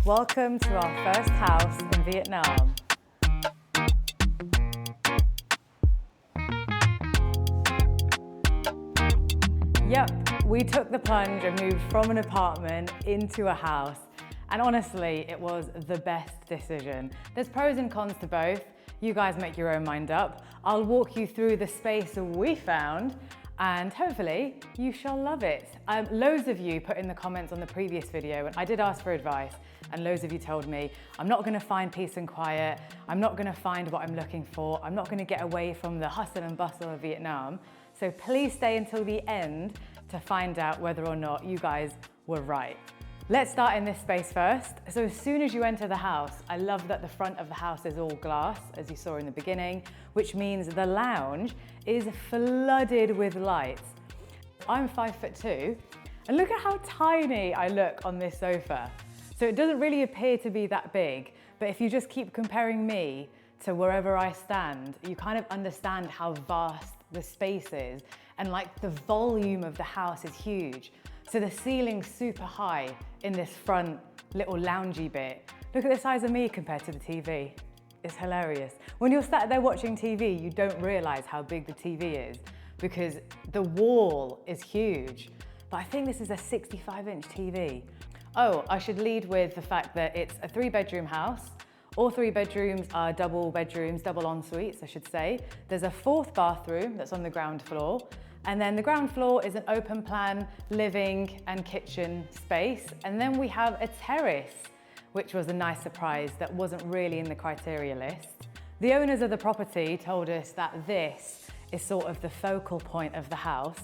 Welcome to our first house in Vietnam. Yep, we took the plunge and moved from an apartment into a house. And honestly, it was the best decision. There's pros and cons to both. You guys make your own mind up. I'll walk you through the space we found and hopefully you shall love it. Loads of you put in the comments on the previous video, and I did ask for advice, and loads of you told me, I'm not gonna find peace and quiet, I'm not gonna find what I'm looking for, I'm not gonna get away from the hustle and bustle of Vietnam. So please stay until the end to find out whether or not you guys were right. Let's start in this space first. So as soon as you enter the house, I love that the front of the house is all glass, as you saw in the beginning, which means the lounge is flooded with lights. I'm 5'2", and look at how tiny I look on this sofa. So it doesn't really appear to be that big, but if you just keep comparing me to wherever I stand, you kind of understand how vast the space is, and like the volume of the house is huge. So the ceiling's super high in this front little loungy bit. Look at the size of me compared to the TV. It's hilarious. When you're sat there watching TV, you don't realize how big the TV is because the wall is huge. But I think this is a 65-inch TV. Oh, I should lead with the fact that it's a 3-bedroom house. All 3 bedrooms are double bedrooms, double en-suites, I should say. There's a 4th bathroom that's on the ground floor. And then the ground floor is an open plan living and kitchen space. And then we have a terrace, which was a nice surprise that wasn't really in the criteria list. The owners of the property told us that this is sort of the focal point of the house.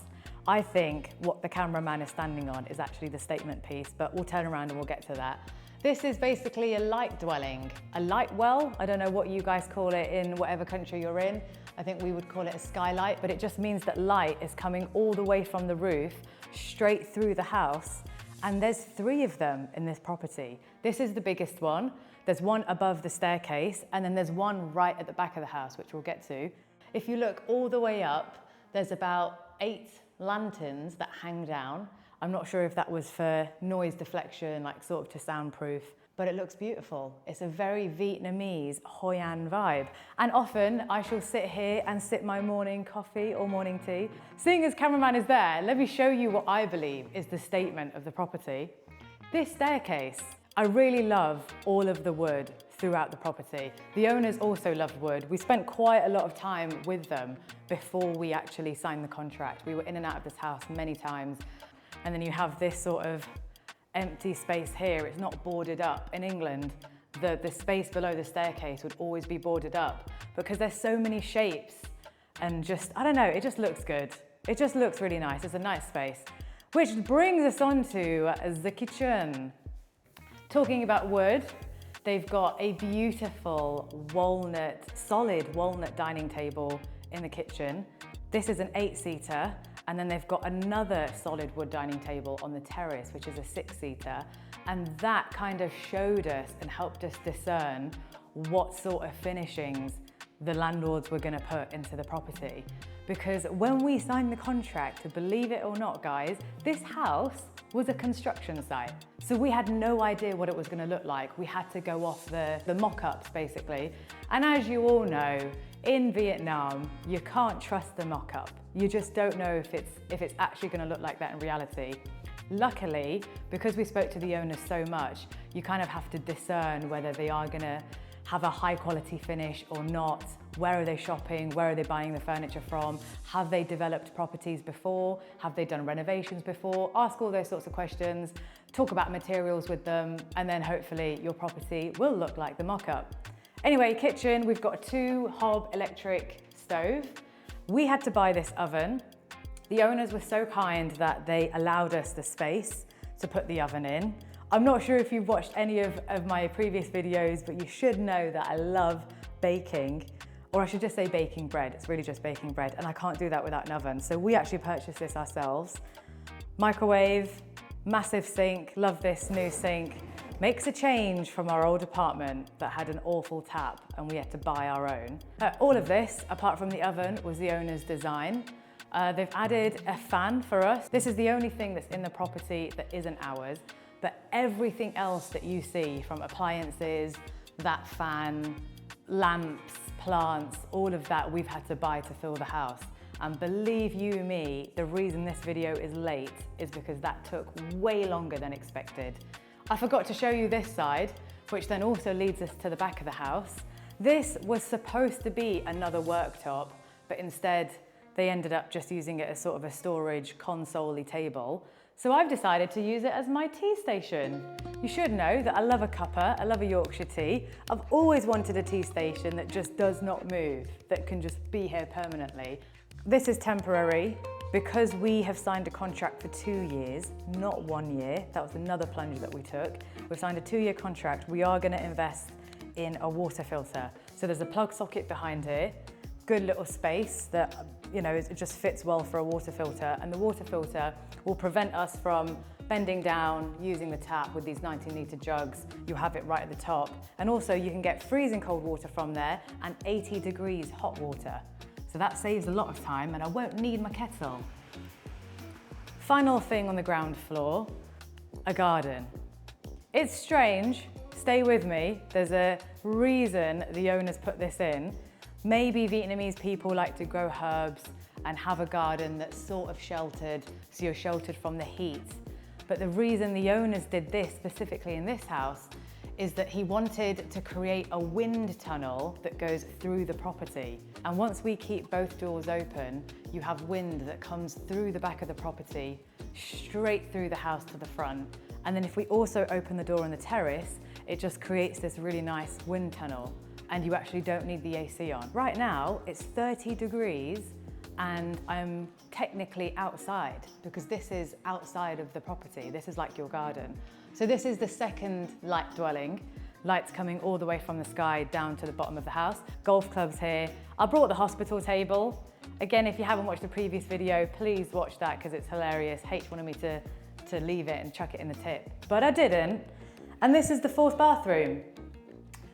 I think what the cameraman is standing on is actually the statement piece, but we'll turn around and we'll get to that. This is basically a light dwelling, a light well. I don't know what you guys call it in whatever country you're in. I think we would call it a skylight, but it just means that light is coming all the way from the roof straight through the house. And there's 3 of them in this property. This is the biggest one. There's one above the staircase, and then there's one right at the back of the house, which we'll get to. If you look all the way up, there's about 8 lanterns that hang down. I'm not sure if that was for noise deflection, like sort of to soundproof, but it looks beautiful. It's a very Vietnamese Hoi An vibe. And often I shall sit here and sip my morning coffee or morning tea. Seeing as cameraman is there, let me show you what I believe is the statement of the property. This staircase, I really love all of the wood throughout the property. The owners also loved wood. We spent quite a lot of time with them before we actually signed the contract. We were in and out of this house many times. And then you have this sort of empty space here. It's not boarded up. In England, the space below the staircase would always be boarded up because there's so many shapes and just, I don't know, it just looks good. It just looks really nice. It's a nice space. Which brings us on to the kitchen. Talking about wood, they've got a beautiful solid walnut dining table in the kitchen. This is an 8-seater. And then they've got another solid wood dining table on the terrace, which is a 6-seater. And that kind of showed us and helped us discern what sort of finishings the landlords were gonna put into the property. Because when we signed the contract, believe it or not, guys, this house was a construction site. So we had no idea what it was gonna look like. We had to go off the mock-ups, basically. And as you all know, in Vietnam, you can't trust the mock-up. You just don't know if it's actually gonna look like that in reality. Luckily, because we spoke to the owners so much, you kind of have to discern whether they are gonna have a high quality finish or not. Where are they shopping? Where are they buying the furniture from? Have they developed properties before? Have they done renovations before? Ask all those sorts of questions, talk about materials with them, and then hopefully your property will look like the mock-up. Anyway, kitchen, we've got a 2-hob electric stove. We had to buy this oven. The owners were so kind that they allowed us the space to put the oven in. I'm not sure if you've watched any of my previous videos, but you should know that I love baking, or I should just say baking bread. It's really just baking bread, and I can't do that without an oven. So we actually purchased this ourselves. Microwave, massive sink, love this new sink. Makes a change from our old apartment that had an awful tap and we had to buy our own. All of this, apart from the oven, was the owner's design. They've added a fan for us. This is the only thing that's in the property that isn't ours. But everything else that you see, from appliances, that fan, lamps, plants, all of that we've had to buy to fill the house. And believe you me, the reason this video is late is because that took way longer than expected. I forgot to show you this side, which then also leads us to the back of the house. This was supposed to be another worktop, but instead they ended up just using it as sort of a storage console-y table. So I've decided to use it as my tea station. You should know that I love a cuppa, I love a Yorkshire tea. I've always wanted a tea station that just does not move, that can just be here permanently. This is temporary because we have signed a contract for 2 years, not 1 year. That was another plunge that we took. We've signed a 2-year contract. We are gonna invest in a water filter. So there's a plug socket behind here, good little space that, you know, it just fits well for a water filter. And the water filter will prevent us from bending down, using the tap with these 19-litre jugs. You have it right at the top. And also you can get freezing cold water from there and 80 degrees hot water. So that saves a lot of time and I won't need my kettle. Final thing on the ground floor, a garden. It's strange, stay with me. There's a reason the owners put this in. Maybe Vietnamese people like to grow herbs and have a garden that's sort of sheltered, so you're sheltered from the heat. But the reason the owners did this specifically in this house is that he wanted to create a wind tunnel that goes through the property. And once we keep both doors open, you have wind that comes through the back of the property, straight through the house to the front. And then if we also open the door on the terrace, it just creates this really nice wind tunnel and you actually don't need the AC on. Right now, it's 30 degrees and I'm technically outside because this is outside of the property. This is like your garden. So this is the second light dwelling. Lights coming all the way from the sky down to the bottom of the house. Golf clubs here. I brought the hospital table. Again, if you haven't watched the previous video, please watch that because it's hilarious. H wanted me to leave it and chuck it in the tip, but I didn't. And this is the fourth bathroom.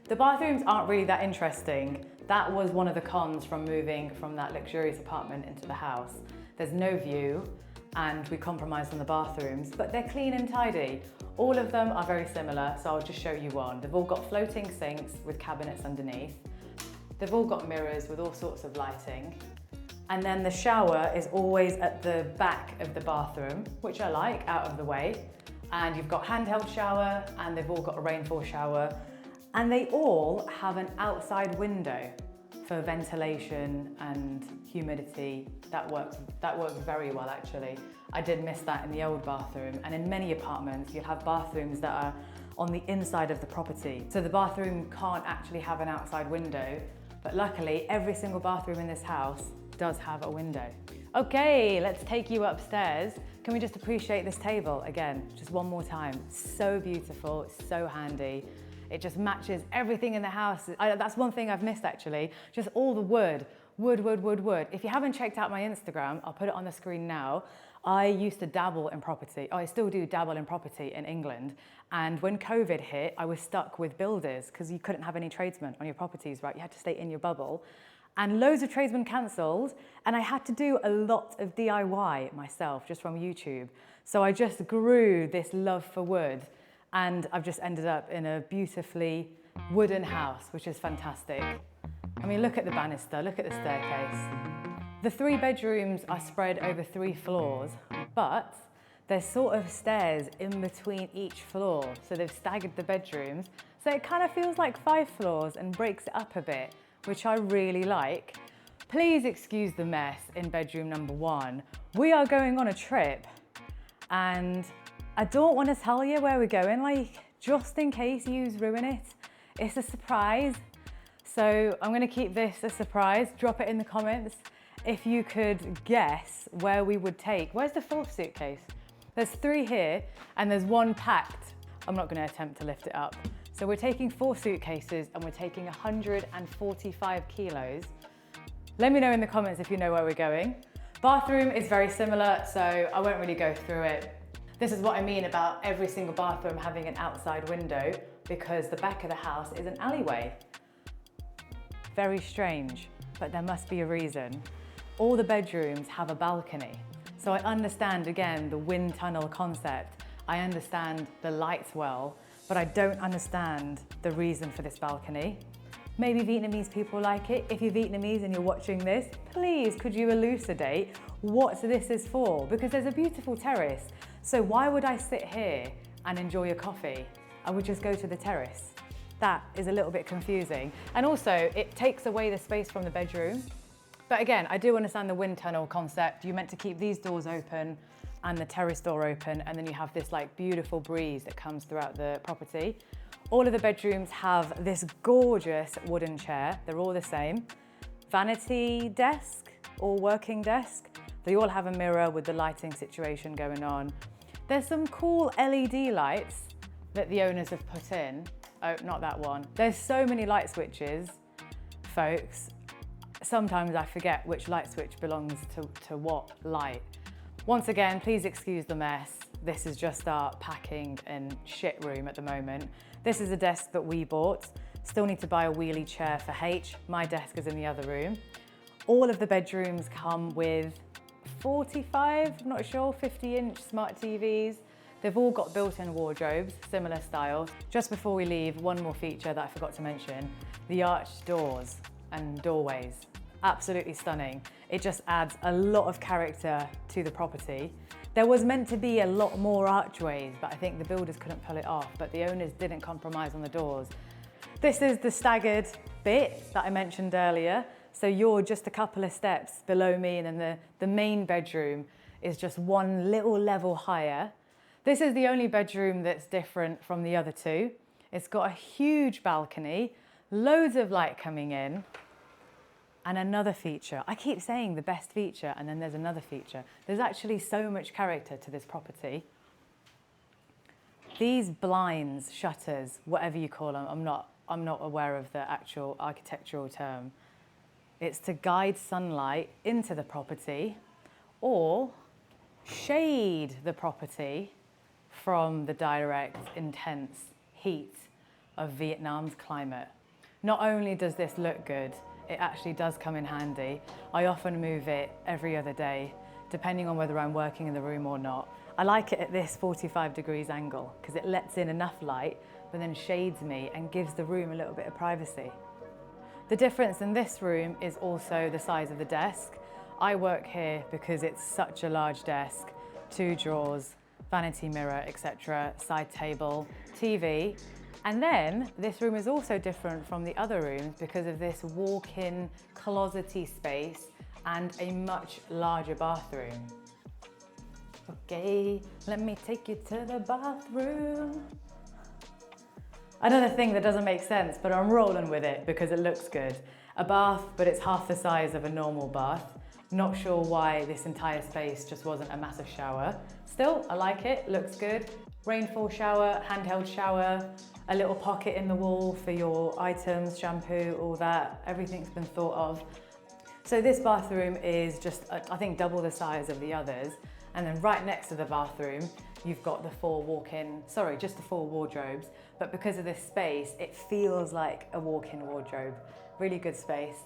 The bathrooms aren't really that interesting. That was one of the cons from moving from that luxurious apartment into the house. There's no view and we compromised on the bathrooms, but they're clean and tidy. All of them are very similar, so I'll just show you one. They've all got floating sinks with cabinets underneath. They've all got mirrors with all sorts of lighting. And then the shower is always at the back of the bathroom, which I like, out of the way. And you've got handheld shower and they've all got a rainfall shower. And they all have an outside window for ventilation and humidity. That works very well actually. I did miss that in the old bathroom, and in many apartments you'll have bathrooms that are on the inside of the property. So the bathroom can't actually have an outside window, but luckily every single bathroom in this house does have a window. Okay, let's take you upstairs. Can we just appreciate this table again, just one more time? So beautiful, so handy. It just matches everything in the house. That's one thing I've missed actually, just all the wood. Wood. If you haven't checked out my Instagram, I'll put it on the screen now. I used to dabble in property. I still do dabble in property in England. And when COVID hit, I was stuck with builders because you couldn't have any tradesmen on your properties, right? You had to stay in your bubble. And loads of tradesmen cancelled, and I had to do a lot of DIY myself just from YouTube. So I just grew this love for wood, and I've just ended up in a beautifully wooden house, which is fantastic. I mean, look at the banister, look at the staircase. The 3 bedrooms are spread over 3 floors, but there's sort of stairs in between each floor. So they've staggered the bedrooms. So it kind of feels like 5 floors and breaks it up a bit, which I really like. Please excuse the mess in bedroom number 1. We are going on a trip and I don't want to tell you where we're going, like, just in case you ruin it. It's a surprise. So I'm going to keep this a surprise. Drop it in the comments if you could guess where we would take. Where's the 4th suitcase? There's 3 here and there's 1 packed. I'm not going to attempt to lift it up. So we're taking 4 suitcases and we're taking 145 kilos. Let me know in the comments if you know where we're going. Bathroom is very similar, so I won't really go through it. This is what I mean about every single bathroom having an outside window, because the back of the house is an alleyway. Very strange, but there must be a reason. All the bedrooms have a balcony. So I understand, again, the wind tunnel concept. I understand the lights well, but I don't understand the reason for this balcony. Maybe Vietnamese people like it. If you're Vietnamese and you're watching this, please could you elucidate what this is for? Because there's a beautiful terrace. So why would I sit here and enjoy a coffee? I would just go to the terrace. That is a little bit confusing. And also it takes away the space from the bedroom. But again, I do understand the wind tunnel concept. You're meant to keep these doors open and the terrace door open, and then you have this like beautiful breeze that comes throughout the property. All of the bedrooms have this gorgeous wooden chair. They're all the same. Vanity desk or working desk. They all have a mirror with the lighting situation going on. There's some cool LED lights that the owners have put in. Oh, not that one. There's so many light switches, folks. Sometimes I forget which light switch belongs to what light. Once again, please excuse the mess. This is just our packing and shit room at the moment. This is a desk that we bought. Still need to buy a wheelie chair for H. My desk is in the other room. All of the bedrooms come with 45, I'm not sure, 50-inch smart TVs. They've all got built-in wardrobes, similar style. Just before we leave, one more feature that I forgot to mention, the arched doors and doorways. Absolutely stunning. It just adds a lot of character to the property. There was meant to be a lot more archways, but I think the builders couldn't pull it off, but the owners didn't compromise on the doors. This is the staggered bit that I mentioned earlier. So you're just a couple of steps below me, and then the main bedroom is just one little level higher. This is the only bedroom that's different from the other two. It's got a huge balcony, loads of light coming in. And another feature, I keep saying the best feature, and then there's another feature. There's actually so much character to this property. These blinds, shutters, whatever you call them, I'm not aware of the actual architectural term. It's to guide sunlight into the property or shade the property from the direct, intense heat of Vietnam's climate. Not only does this look good, it actually does come in handy. I often move it every other day, depending on whether I'm working in the room or not. I like it at this 45 degrees angle because it lets in enough light, but then shades me and gives the room a little bit of privacy. The difference in this room is also the size of the desk. I work here because it's such a large desk, 2 drawers, vanity mirror, etc., side table, TV. And then this room is also different from the other rooms because of this walk-in closet-y space and a much larger bathroom. Okay, let me take you to the bathroom. Another thing that doesn't make sense, but I'm rolling with it because it looks good. A bath, but it's half the size of a normal bath. Not sure why this entire space just wasn't a massive shower. Still, I like it, looks good. Rainfall shower, handheld shower, a little pocket in the wall for your items, shampoo, all that. Everything's been thought of. So this bathroom is just, I think, double the size of the others. And then right next to the bathroom, you've got the 4 just the 4 wardrobes. But because of this space, it feels like a walk-in wardrobe. Really good space.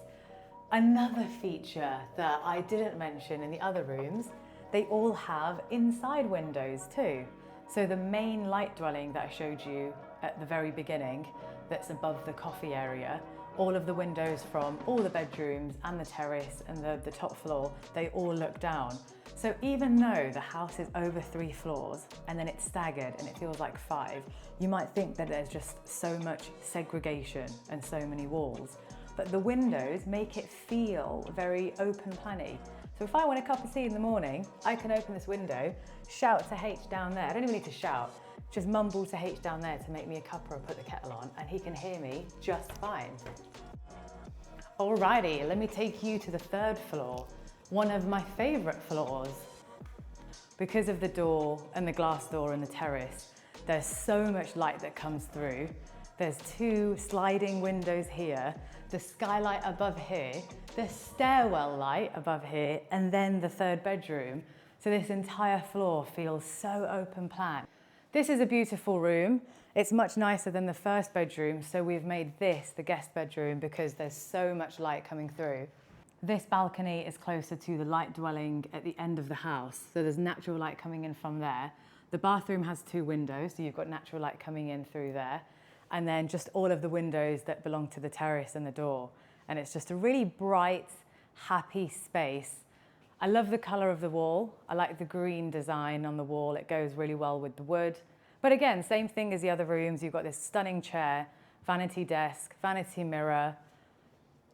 Another feature that I didn't mention in the other rooms, they all have inside windows too. So the main light dwelling that I showed you at the very beginning, that's above the coffee area, all of the windows from all the bedrooms and the terrace and the top floor, they all look down. So even though the house is over 3 floors and then it's staggered and it feels like 5, you might think that there's just so much segregation and so many walls. But the windows make it feel very open planny. So if I want a cup of tea in the morning, I can open this window, shout to H down there. I don't even need to shout, just mumble to H down there to make me a cup or put the kettle on, and he can hear me just fine. Alrighty, let me take you to the 3rd floor, one of my favorite floors. Because of the door and the glass door and the terrace, there's so much light that comes through. There's 2 sliding windows here, the skylight above here, the stairwell light above here, and then the 3rd bedroom. So this entire floor feels so open plan. This is a beautiful room. It's much nicer than the 1st bedroom, so we've made this the guest bedroom because there's so much light coming through. This balcony is closer to the light dwelling at the end of the house, so there's natural light coming in from there. The bathroom has 2 windows, so you've got natural light coming in through there. And then just all of the windows that belong to the terrace and the door. And it's just a really bright, happy space. I love the color of the wall. I like the green design on the wall. It goes really well with the wood. But again, same thing as the other rooms. You've got this stunning chair, vanity desk, vanity mirror,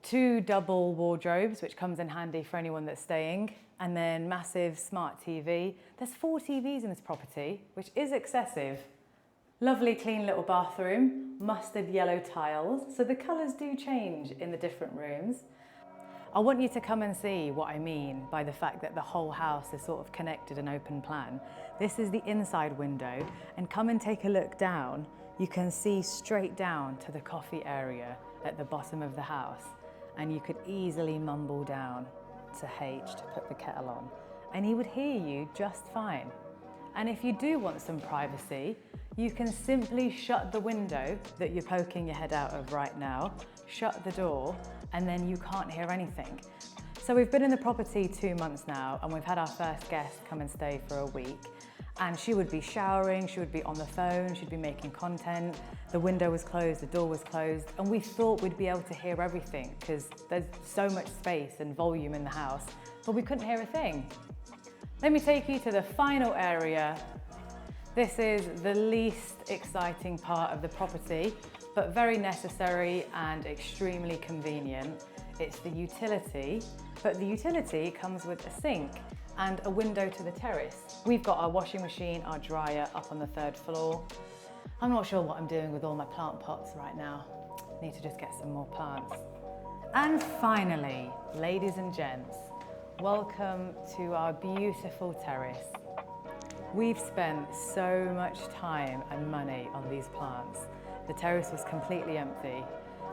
2 double wardrobes, which comes in handy for anyone that's staying, and then massive smart TV. There's 4 TVs in this property, which is excessive. Lovely clean little bathroom, mustard yellow tiles. So the colors do change in the different rooms. I want you to come and see what I mean by the fact that the whole house is sort of connected and open plan. This is the inside window, and come and take a look down. You can see straight down to the coffee area at the bottom of the house, and you could easily mumble down to H to put the kettle on, and he would hear you just fine. And if you do want some privacy, you can simply shut the window that you're poking your head out of right now, shut the door, and then you can't hear anything. So we've been in the property 2 months now, and we've had our first guest come and stay for a week. And she would be showering, she would be on the phone, she'd be making content. The window was closed, the door was closed, and we thought we'd be able to hear everything because there's so much space and volume in the house, but we couldn't hear a thing. Let me take you to the final area. This is the least exciting part of the property, but very necessary and extremely convenient. It's the utility, but the utility comes with a sink and a window to the terrace. We've got our washing machine, our dryer up on the 3rd floor. I'm not sure what I'm doing with all my plant pots right now. Need to just get some more plants. And finally, ladies and gents, welcome to our beautiful terrace. We've spent so much time and money on these plants. The terrace was completely empty,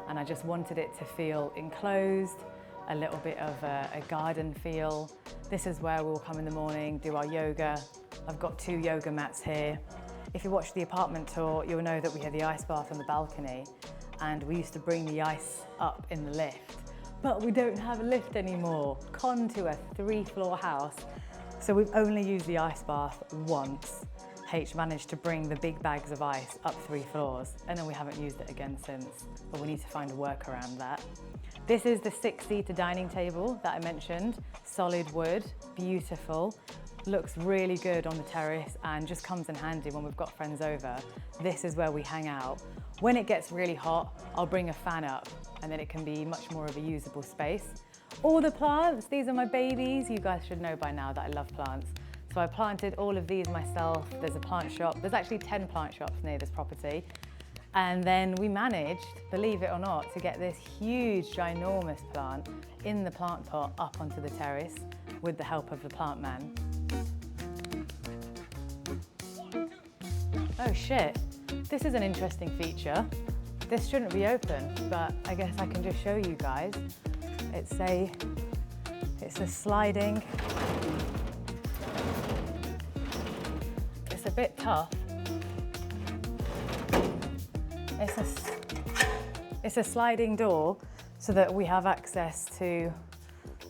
and I just wanted it to feel enclosed, a little bit of a garden feel. This is where we'll come in the morning, do our yoga. I've got 2 yoga mats here. If you watch the apartment tour, you'll know that we had the ice bath on the balcony, and we used to bring the ice up in the lift. But we don't have a lift anymore. Con to a 3-floor house. So we've only used the ice bath once. H managed to bring the big bags of ice up 3 floors, and then we haven't used it again since, but we need to find a workaround that. This is the 6-seater dining table that I mentioned. Solid wood, beautiful. Looks really good on the terrace and just comes in handy when we've got friends over. This is where we hang out. When it gets really hot, I'll bring a fan up, and then it can be much more of a usable space. All the plants, these are my babies. You guys should know by now that I love plants. So I planted all of these myself. There's a plant shop. There's actually 10 plant shops near this property. And then we managed, believe it or not, to get this huge, ginormous plant in the plant pot up onto the terrace with the help of the plant man. Oh shit, this is an interesting feature. This shouldn't be open, but I guess I can just show you guys. It's a sliding, it's a bit tough. It's a sliding door so that we have access to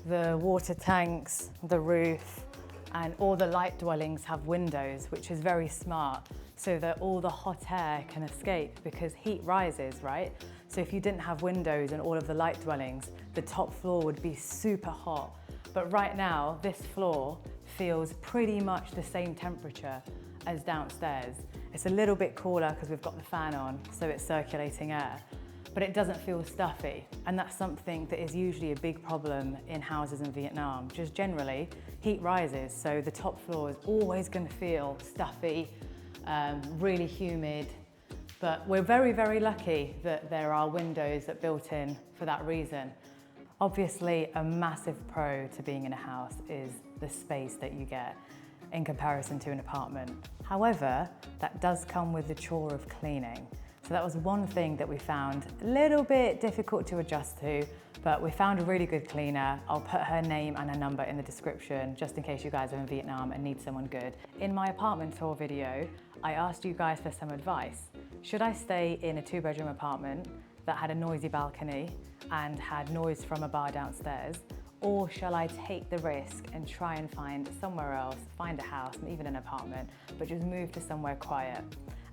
the water tanks, the roof, and all the light dwellings have windows, which is very smart, so that all the hot air can escape because heat rises, right? So if you didn't have windows in all of the light dwellings, the top floor would be super hot. But right now, this floor feels pretty much the same temperature as downstairs. It's a little bit cooler because we've got the fan on, so it's circulating air, but it doesn't feel stuffy. And that's something that is usually a big problem in houses in Vietnam. Just generally, heat rises, so the top floor is always going to feel stuffy, really humid. But we're very, very lucky that there are windows that built in for that reason. Obviously, a massive pro to being in a house is the space that you get in comparison to an apartment. However, that does come with the chore of cleaning. So that was one thing that we found a little bit difficult to adjust to, but we found a really good cleaner. I'll put her name and her number in the description, just in case you guys are in Vietnam and need someone good. In my apartment tour video, I asked you guys for some advice. Should I stay in a 2-bedroom apartment that had a noisy balcony and had noise from a bar downstairs? or shall I take the risk and try and find somewhere else, find a house, even an apartment, but just move to somewhere quiet?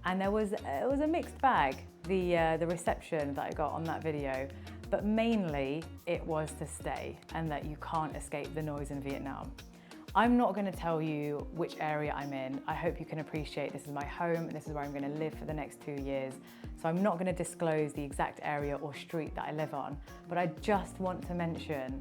And it was a mixed bag, the reception that I got on that video, but mainly it was to stay and that you can't escape the noise in Vietnam. I'm not going to tell you which area I'm in. I hope you can appreciate this is my home and this is where I'm going to live for the next 2 years. So I'm not going to disclose the exact area or street that I live on, but I just want to mention,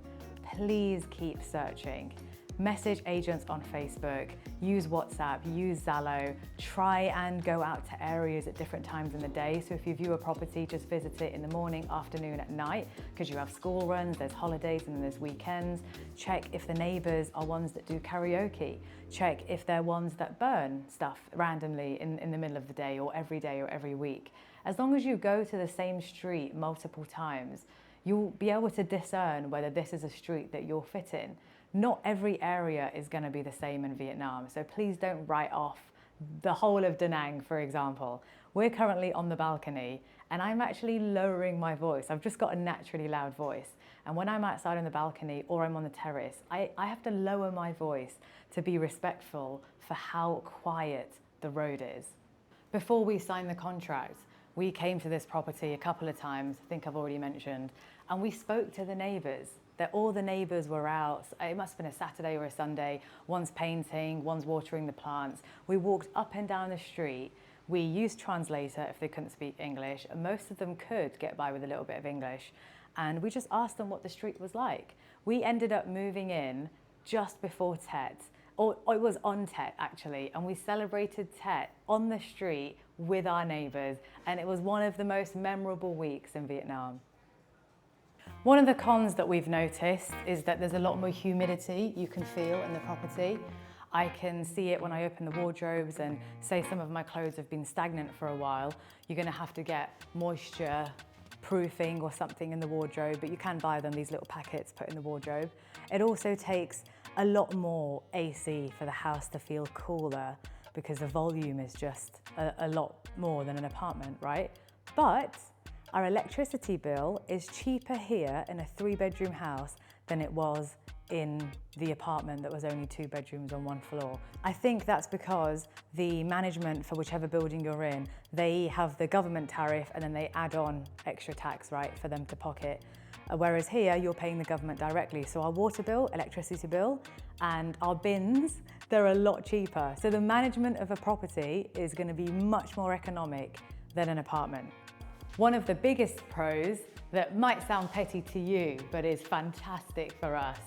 please keep searching. Message agents on Facebook, use WhatsApp, use Zallo, try and go out to areas at different times in the day. So if you view a property, just visit it in the morning, afternoon, at night, because you have school runs, there's holidays and there's weekends. Check if the neighbors are ones that do karaoke. Check if they're ones that burn stuff randomly in the middle of the day or every week. As long as you go to the same street multiple times, you'll be able to discern whether this is a street that you'll fit in. Not every area is going to be the same in Vietnam, so please don't write off the whole of Da Nang, for example. We're currently on the balcony and I'm actually lowering my voice. I've just got a naturally loud voice. And when I'm outside on the balcony or I'm on the terrace, I have to lower my voice to be respectful for how quiet the road is. Before we signed the contract, we came to this property a couple of times, I think I've already mentioned, and we spoke to the neighbours. That all the neighbours were out. It must have been a Saturday or a Sunday. One's painting, one's watering the plants. We walked up and down the street. We used translator if they couldn't speak English, and most of them could get by with a little bit of English. And we just asked them what the street was like. We ended up moving in just before Tet, or it was on Tet actually, and we celebrated Tet on the street with our neighbours, and it was one of the most memorable weeks in Vietnam. One of the cons that we've noticed is that there's a lot more humidity you can feel in the property. I can see it when I open the wardrobes and say some of my clothes have been stagnant for a while. You're going to have to get moisture proofing or something in the wardrobe, but you can buy them, these little packets put in the wardrobe. It also takes a lot more AC for the house to feel cooler because the volume is just a lot more than an apartment, right? But our electricity bill is cheaper here in a 3-bedroom house than it was in the apartment that was only 2 bedrooms on 1 floor. I think that's because the management for whichever building you're in, they have the government tariff and then they add on extra tax, right, for them to pocket. Whereas here, you're paying the government directly. So our water bill, electricity bill, and our bins, they're a lot cheaper. So the management of a property is going to be much more economic than an apartment. One of the biggest pros that might sound petty to you, but is fantastic for us,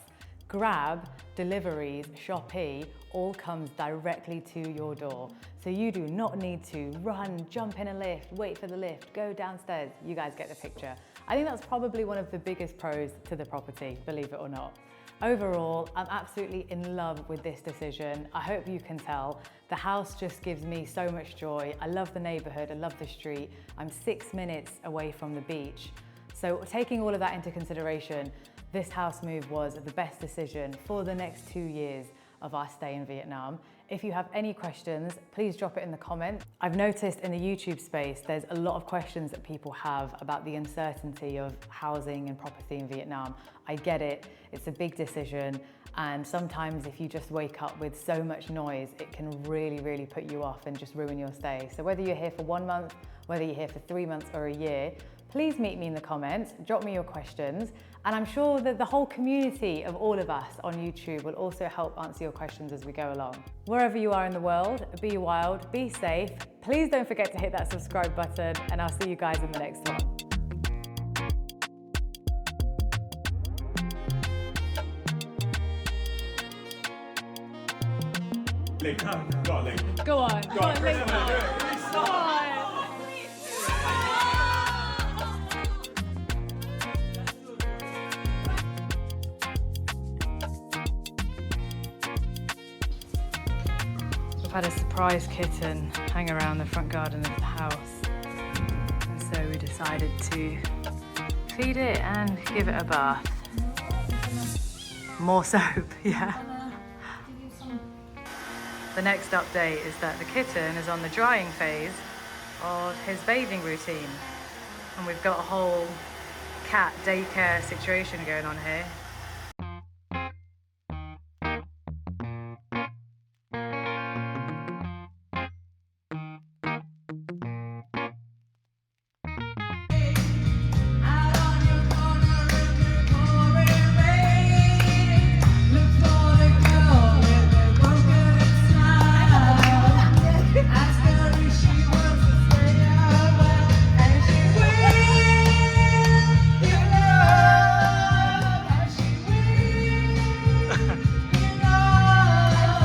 Grab, deliveries, Shopee, all comes directly to your door. So you do not need to run, jump in a lift, wait for the lift, go downstairs. You guys get the picture. I think that's probably one of the biggest pros to the property, believe it or not. Overall, I'm absolutely in love with this decision. I hope you can tell. The house just gives me so much joy. I love the neighborhood, I love the street. I'm 6 minutes away from the beach. So taking all of that into consideration, this house move was the best decision for the next 2 years of our stay in Vietnam. If you have any questions, please drop it in the comments. I've noticed in the YouTube space, there's a lot of questions that people have about the uncertainty of housing and property in Vietnam. I get it, it's a big decision. And sometimes if you just wake up with so much noise, it can really, really put you off and just ruin your stay. So whether you're here for 1 month, whether you're here for 3 months or a year, please meet me in the comments, drop me your questions, and I'm sure that the whole community of all of us on YouTube will also help answer your questions as we go along. Wherever you are in the world, be wild, be safe. Please don't forget to hit that subscribe button, and I'll see you guys in the next one. Go on. Go on, Link. Go on. We've had a surprise kitten hang around the front garden of the house, and so we decided to feed it and give it a bath. More soap, yeah. The next update is that the kitten is on the drying phase of his bathing routine, and we've got a whole cat daycare situation going on here.